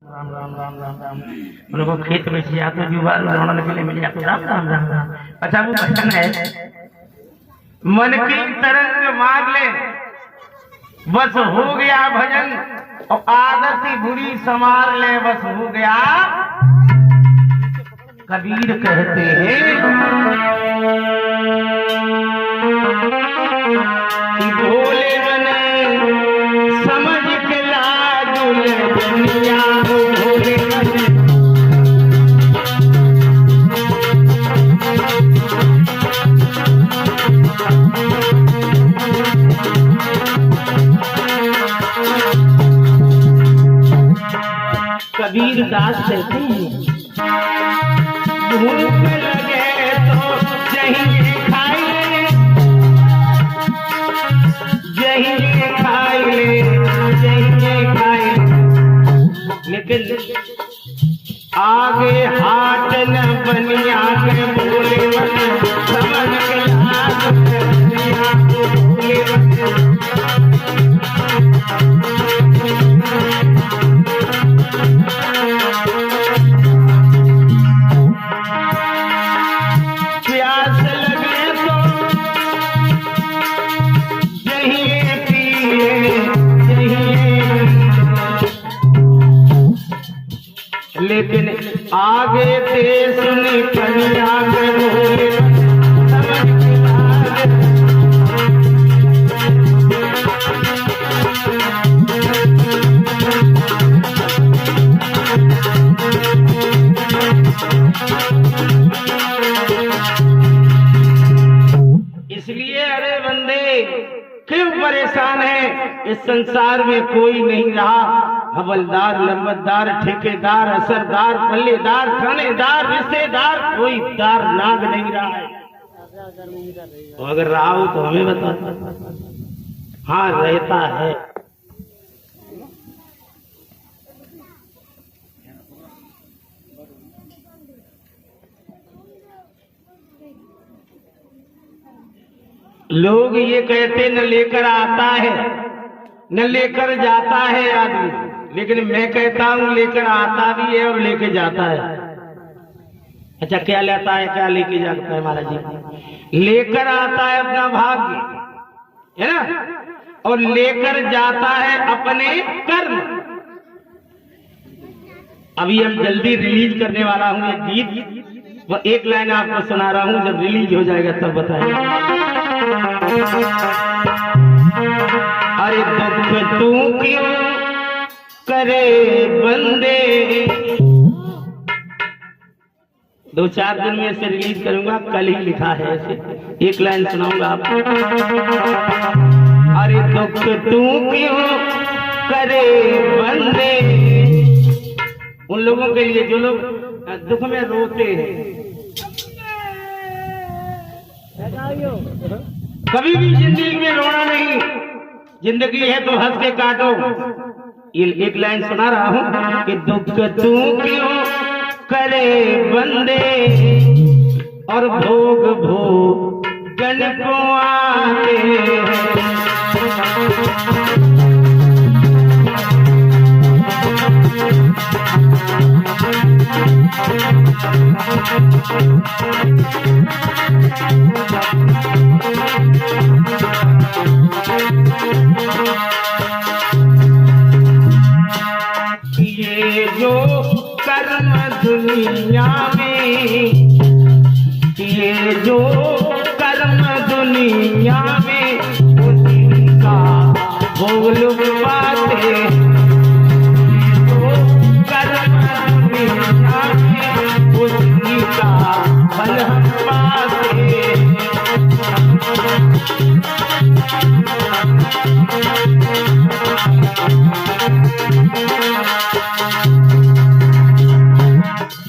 राम राम राम राम राम उन लोगों खेत में सिया तो युवा लौड़ा लगे मिल जाते राम राम राम राम। अच्छा वो भजन है मन की तरंग मार ले बस हो गया भजन और आदत ही बुरी संवार ले बस हो गया। कबीर कहते हैं कि भोले बने समझ के लाजुल दुनिया भोले बने। कबीर दास कहते हैं भूख लगे तो जहीं खाई ले जहीं खाई ले जहीं खाई ले लेकिन आगे हाथ न बनिया के भोले बने समझ के लाज बनिया के भोले बने। लेकिन आगे ते सुनी कन्या के भोले समझ के लाज। इसलिए अरे बंदे क्यों परेशान है। इस संसार में कोई नहीं रहा हवलदार लंबतदार ठेकेदार असरदार पल्लेदार थानेदार रिश्तेदार कोई दार नाग नहीं रहा है। तो अगर रहा हो तो हमें बता। हाँ रहता है। लोग ये कहते न लेकर आता है न लेकर जाता है आदमी, लेकिन मैं कहता हूं लेकर आता भी है और लेके जाता है। अच्छा क्या लेता है क्या लेके जाता है महाराज जी? लेकर आता है अपना भाग्य है ना और लेकर जाता है अपने कर्म। अभी हम जल्दी रिलीज करने वाला हूं एक गीत, वो एक लाइन आपको सुना रहा हूं, जब रिलीज हो जाएगा तब बताएंगे। अरे दुख तू क्यों करे बंदे, 2-4 दिन में इसे रिलीज करूंगा, कल ही लिखा है ऐसे। एक लाइन सुनाऊंगा आपको। अरे दुख तू क्यों करे बंदे, उन लोगों के लिए जो लोग दुख में रोते हैं। कभी भी जिंदगी में रोना नहीं, जिंदगी है तो हंस के काटो। ये एक लाइन सुना रहा हूं कि दुख तू क्यों करे बंदे और भोग भोगन को आते। ये जो कर्म दुनिया में, ये जो कर्म दुनिया में उनका भोग पाते। कर्म दुनिया में उनका फल पाते।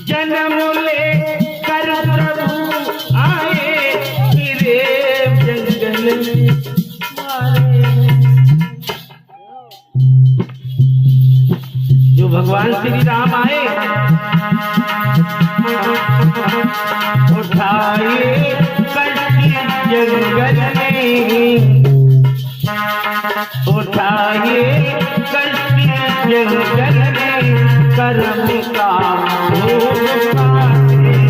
जन्म ले कर प्रभु आए फिरे जंगल मारे। जो भगवान श्री राम आए उठाए कष्टी जंगल में, उठाए कष्टी जंगल में। कर्म का भोग पाते।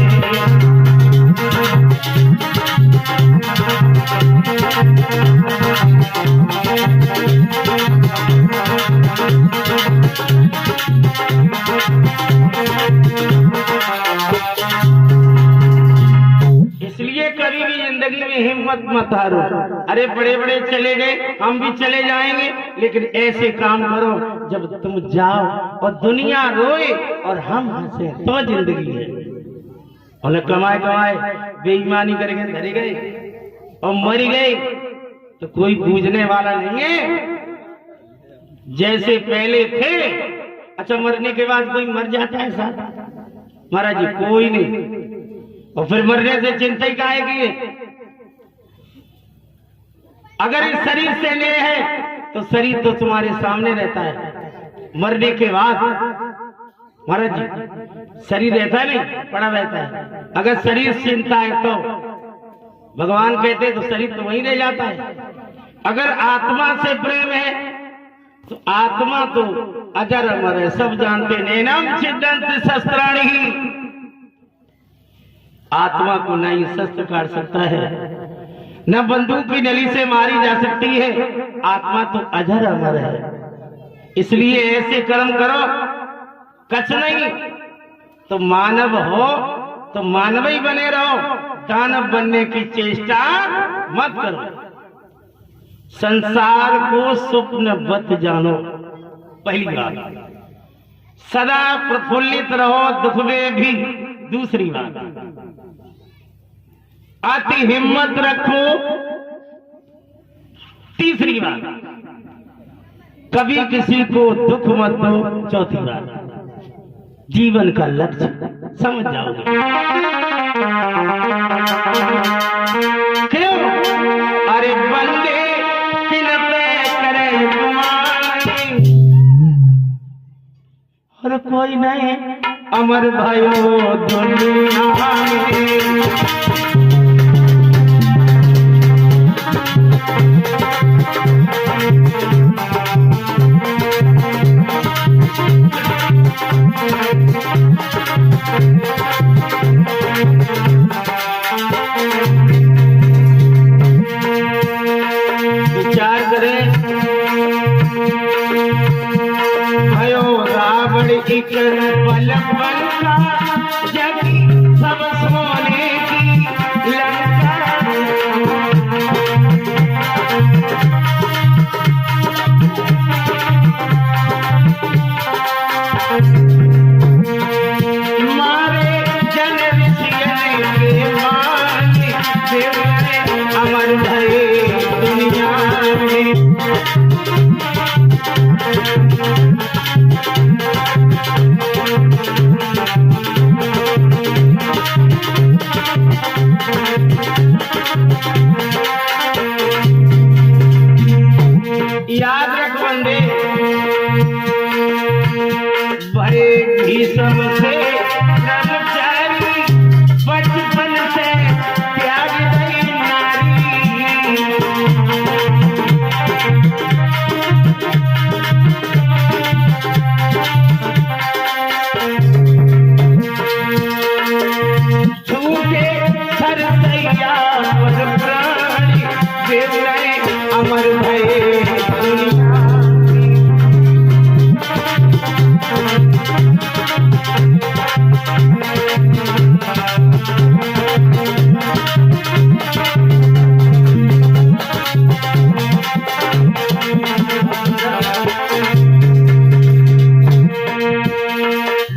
इसलिए कभी भी जिंदगी में हिम्मत मत हारो। अरे बड़े बड़े चले गए, हम भी चले जाएंगे, लेकिन ऐसे काम करो जब तुम जाओ और दुनिया रोए और हम हंसे, तो जिंदगी है। और कमाए कमाए बेईमानी करके धरे गए और मर गए तो कोई पूछने वाला नहीं है। जैसे पहले थे, अच्छा मरने के बाद कोई मर जाता है साथ? महाराज जी कोई नहीं। और फिर मरने से चिंता ही काहे की है? अगर इस शरीर से ले है तो शरीर तो तुम्हारे सामने रहता है। मरने के बाद महाराज जी शरीर रहता नहीं, पड़ा रहता है। अगर शरीर चिंता है तो भगवान कहते तो शरीर तो वहीं रह जाता है। अगर आत्मा से प्रेम है तो आत्मा तो अजर अमर है, सब जानते। नैनम छिद्यन्ति शस्त्राणि, आत्मा को न ही शस्त्र काट सकता है, न बंदूक की नली से मारी जा सकती है। आत्मा तो अजर अमर है। इसलिए ऐसे कर्म करो, कछ नहीं तो मानव हो तो मानव ही बने रहो, दानव बनने की चेष्टा मत करो। संसार को स्वप्नवत जानो, पहली बात। सदा प्रफुल्लित रहो दुख में भी, दूसरी बात। अति हिम्मत रखो, तीसरी बात। कभी किसी को दुख मत दो, चौथी बात। जीवन का लक्ष्य समझ जाओगे। क्यों? अरे बंदे किन पे करे गुमान, और कोई नहीं अमर भयो दुनिया में। विचार करें, भयो रावण एक बलम बनता, जब सब सोने की लंका। मारे जन ऋषियन के माने, अमर भये दुनिया में। याद रख बंदे, भय भीषम से ब्रह्मचारी, बचपन से त्याग गई नारी। झूठे सरसैया पर प्राणी, देवराय अमर भये दुनिया।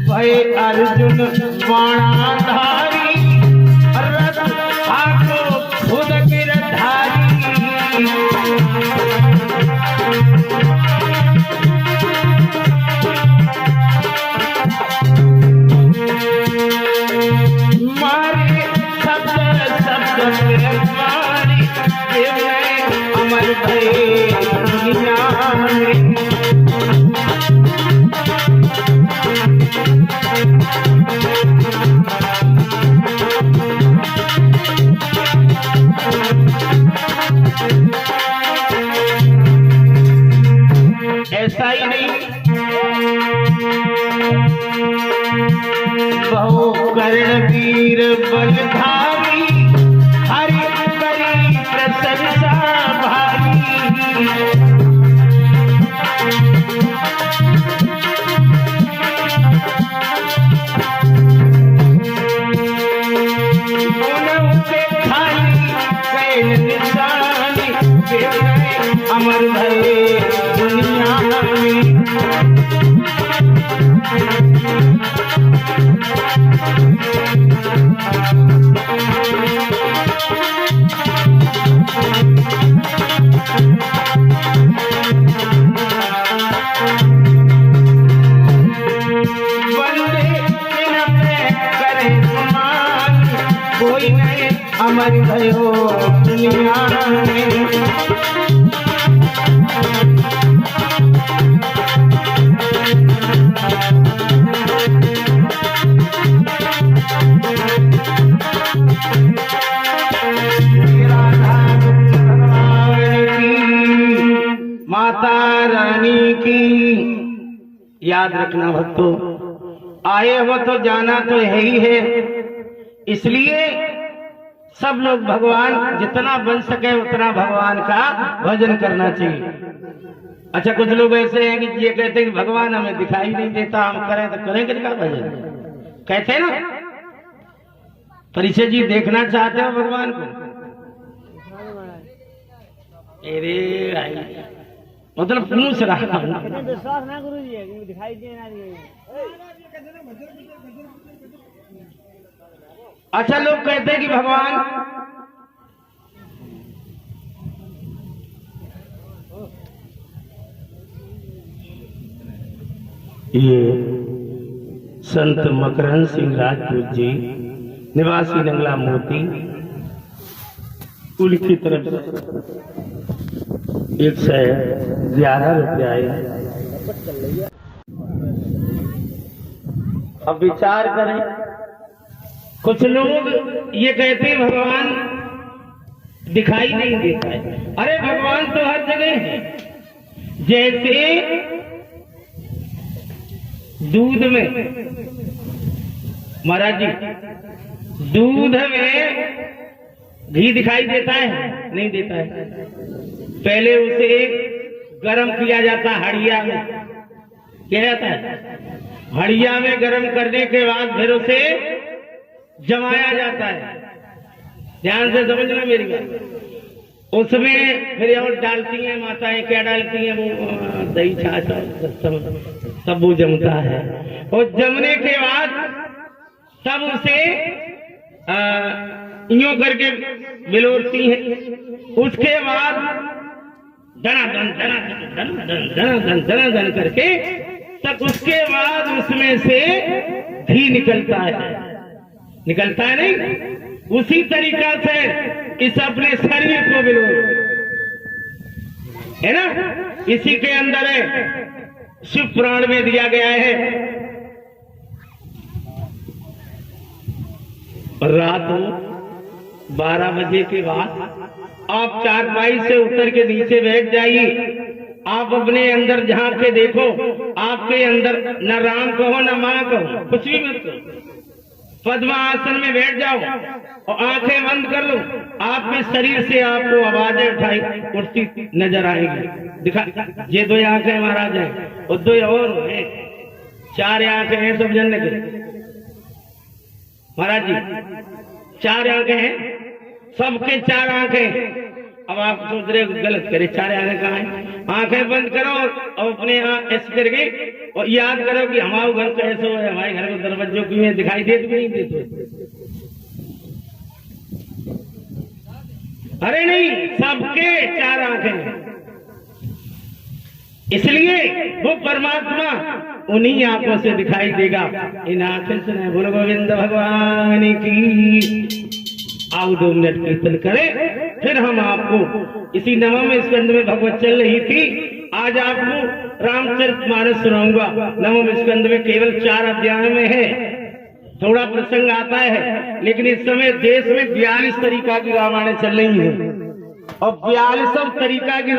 भय अर्जुन बाणाधारी, रथ हाथों खुद गिरधारी। मारे शब्द शब्द में मारी, अमर भये दुनिया में। बहु कर्ण वीर बलधारी हरि करी प्रशंसा भारी। अमर भरे दुनिया में वंदे करे समान कोई नहीं अमर भयो दुनिया में। माता रानी की याद रखना भक्तों, आए हो तो जाना तो है ही है, इसलिए सब लोग भगवान जितना बन सके उतना भगवान का भजन करना चाहिए। अच्छा, कुछ लोग ऐसे हैं कि ये कहते हैं कि भगवान हमें दिखाई नहीं देता, हम करें तो करें किसका भजन, कहते हैं ना। परिचय जी देखना चाहते हो भगवान को? अरे भाई मतलब पूछ रहा हूँ, विश्वास ना गुरु जी, दिखाई देना नहीं। अच्छा, लोग कहते हैं कि भगवान ये संत मकरंद सिंह राजपूत जी निवासी नंगला मोती कुल की तरफ 111 रुपया आए। अब विचार करें, कुछ लोग ये कहते हैं भगवान दिखाई नहीं देता है। अरे भगवान तो हर जगह है। जैसे दूध में, महाराज जी, दूध में घी दिखाई देता है? नहीं देता है। पहले उसे गर्म किया जाता है हड़िया में, क्या जाता है? हड़िया में गर्म करने के बाद फिर उसे जमाया जाता है। ध्यान से समझना मेरी बात। उसमें फिर और डालती हैं माताएं, क्या डालती हैं? वो दही छाछ तब वो जमता है। और जमने के बाद तब उसे यूं करके बिलोरती हैं। उसके बाद धनाधन धनाधन धनाधन धनाधन धनाधन करके तब उसके बाद उसमें से घी निकलता है। निकलता है नहीं? उसी तरीका से इस अपने शरीर को बिलो, है ना? इसी के अंदर है, शिव पुराण में दिया गया है। रात 12 बजे के बाद आप चारपाई से उतर के नीचे बैठ जाइए। आप अपने अंदर झांक के देखो, आपके अंदर न राम कहो न मां कहो, कुछ भी मत कहो। पद्मासन में बैठ जाओ और आंखें बंद कर लो। आपके शरीर से आपको आवाजें उठाई उठती नजर आएगी। दिखा, ये 2 आंखें महाराज हैं और 2 और हैं, 4 आंखें हैं सब जानने के महाराज जी। 4 आंखें हैं, सबके 4 आंखें। अब आप सोच रहे हो गलत करे, 4 आंखें कहाँ हैं? आंखें बंद करो और अपने ऐसे करके और याद करो कि हमारा घर कैसे है, हमारे घर के दरवाजों की में दिखाई देते नहीं देते? अरे नहीं, सबके 4 आंखें हैं। इसलिए वो परमात्मा उन्हीं आंखों से दिखाई देगा, इन आंखों से नहीं। बोलो गोविंद भगवान की। आओ 2 मिनट कीर्तन करें, फिर हम आपको इसी नवम स्कंद में भगवत चल रही थी। आज आपको रामचरितमानस सुनाऊंगा। नवम स्कंद में केवल 4 अध्याय में है, थोड़ा प्रसंग आता है, लेकिन इस समय देश में 42 तरीका की रामायण चल रही है और 42 तरीका की